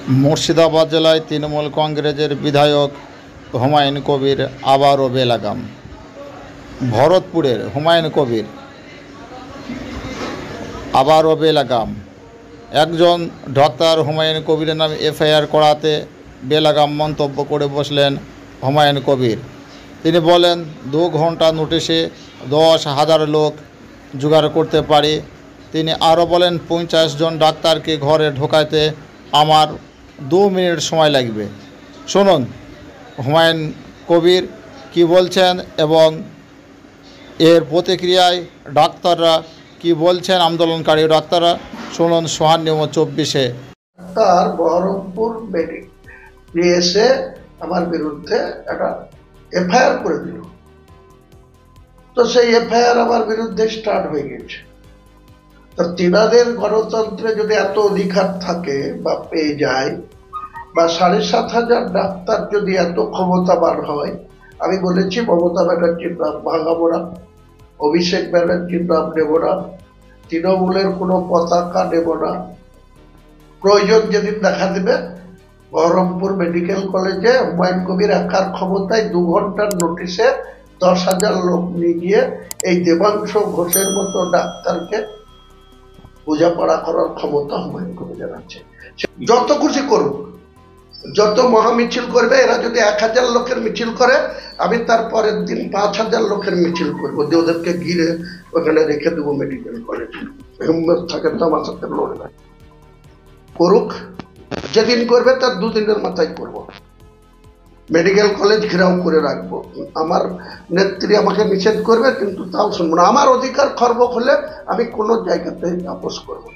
মুর্শিদাবাদ জেলায় তৃণমূল কংগ্রেসের বিধায়ক হুমায়ুন কবির আবারও বেলাগাম। ভরতপুরের হুমায়ুন কবির আবারও বেলাগাম। একজন ডাক্তার হুমায়ুন কবিরের নামে এফআইআর করাতে বেলাগাম মন্তব্য করে বসলেন হুমায়ুন কবির। তিনি বলেন 2 ঘন্টা নোটিশে 10,000 লোক জোগাড় করতে পারি। তিনি আরও বলেন 50 জন ডাক্তারকে ঘরে ঢোকাতে আমার 2 মিনিট সময় লাগবে। শুনুন হুমায়ুন কবির কি বলছেন এবং এর প্রতিক্রিয়ায় ডাক্তাররা কি বলছেন, আন্দোলনকারী ডাক্তাররা। শুনুন সোহান নিউজ 24-এ। তার বহরমপুর এসে আমার বিরুদ্ধে একটা এফআইআর করে দিল। তো সেই এফআইআর আমার বিরুদ্ধে স্টার্ট হয়ে গেছে। তো তিনাদের গণতন্ত্রে যদি এত অধিকার থাকে বা পেয়ে যায়, বা 7,500 ডাক্তার যদি এত ক্ষমতাবান হয়, আমি বলেছি মমতা ব্যানার্জির নাম ভাঙাবো না, অভিষেক ব্যানার্জির নাম নেব না, তৃণমূলের কোনো পতাকা নেব না। প্রয়োজন যেদিন দেখা দেবে বহরমপুর মেডিকেল কলেজে হুমায়ুন কবির একার ক্ষমতায় 2 ঘন্টার নোটিশে 10,000 লোক নিয়ে গিয়ে এই দেবাংশু ঘোষের মতো ডাক্তারকে বোঝাপড়া করার ক্ষমতা হুমায়ুন কবিরের আছে। যত খুশি করুক, যত মহামিছিল করবে, এরা যদি 1,000 লোকের মিছিল করে, আমি তার পরের দিন 5,000 লোকের মিছিল করবো, যে ওদেরকে ঘিরে ওখানে রেখে দেবো মেডিকেল কলেজে। হিম্মত থাকে তো আমার সাথে লড়বে, করুক। যেদিন করবে তার 2 দিনের মাথায় করব। মেডিকেল কলেজ ঘেরাও করে রাখবো। আমার নেত্রী আমাকে নিষেধ করবে, কিন্তু তাও শুনবো না। আমার অধিকার খর্ব হলে আমি কোনো জায়গাতে আপোষ করবো।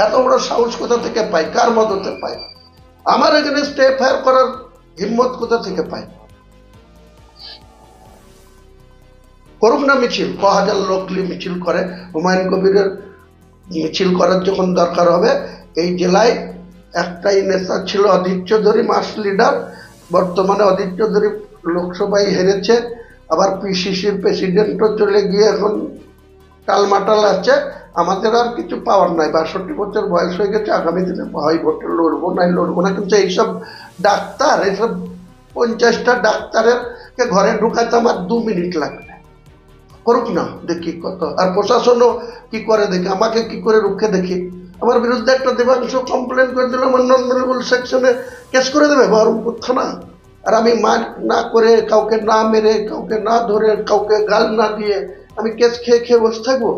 এত বড় সাহস কোথা থেকে পাই, কার মদতে পাই? আমার এগেনস্টে এফআইআর করার হিম্মত কোথা থেকে পাই? করুক না মিছিল, 1,000 লোক মিছিল করে। হুমায়ুন কবিরের মিছিল করার যখন দরকার হবে, এই জেলায় একটাই নেতা ছিল অধীর চৌধুরী, মাস লিডার। বর্তমানে অধীর চৌধুরী লোকসভায় হেরেছে, আবার পিসিসির প্রেসিডেন্টও চলে গিয়ে এখন টালমাটাল আছে। আমাদের আর কিছু পাওয়ার নাই, 62 বছর বয়স হয়ে গেছে। আগামী দিনে হয় ভোটে লড়বো নাই লড়বো না, কিন্তু এইসব ডাক্তার, এইসব 50টা ডাক্তারের কে ঘরে ঢুকাতে আমার 2 মিনিট লাগবে। করুক না, দেখি কত। আর প্রশাসনও কি করে দেখি, আমাকে কি করে রুখে দেখি। আমার বিরুদ্ধে একটা দেবাংশ কমপ্লেন করে দিল, আমার নন মেডিকেল সেকশনে কেস করে দেবে বহরমপুর থানা। আর আমি মার না করে, কাউকে না মেরে, কাউকে না ধরে, কাউকে গাল না দিয়ে আমি কেস খেয়ে খেয়ে বসে থাকবো?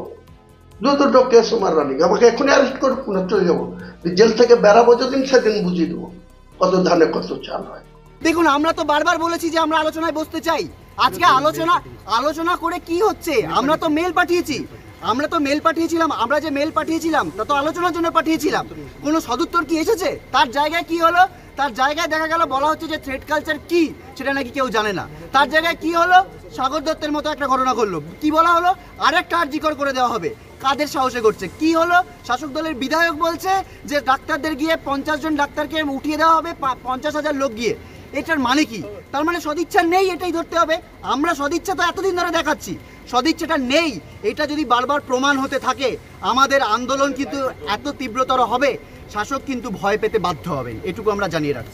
2-2টো কেস আমার রানিং। আমাকে এখনই অ্যারেস্ট করুক না, চলে যাবো। জেল থেকে বেরাবো যেদিন, সেদিন বুঝিয়ে দেবো কত ধানে কত চাল হয়। দেখুন, আমরা তো বারবার বলেছি যে আমরা আলোচনায় বসতে চাই। আজকে আলোচনা করে কি হচ্ছে? আমরা তো মেল পাঠিয়েছিলাম। আমরা যে মেল পাঠিয়েছিলাম তা তো আলোচনার জন্য পাঠিয়েছিলাম। কোনো সদুত্তর কি এসেছে? তার জায়গায় কি হলো? তার জায়গায় দেখা গেল বলা হচ্ছে যে থ্রেড কালচার কি সেটা নাকি কেউ জানে না। তার জায়গায় কি হলো? সাগর দত্তের মতো একটা ঘটনা ঘটলো। কি বলা হলো? আরেকটা আরজিকর করে দেওয়া হবে। কাদের সাহসে করছে? কি হলো? শাসক দলের বিধায়ক বলছে যে ডাক্তারদের গিয়ে 50 জন ডাক্তারকে উঠিয়ে দেওয়া হবে, 50,000 লোক গিয়ে। এটার মানে কি? তার মানে সদিচ্ছা নেই, এটাই ধরতে হবে। আমরা সদিচ্ছা তো এতদিন ধরে দেখাচ্ছি, সদিচ্ছাটা নেই। এটা যদি বারবার প্রমাণ হতে থাকে, আমাদের আন্দোলন কিন্তু এত তীব্রতর হবে, শাসক কিন্তু ভয় পেতে বাধ্য হবেন। এটুকু আমরা জানিয়ে রাখছি।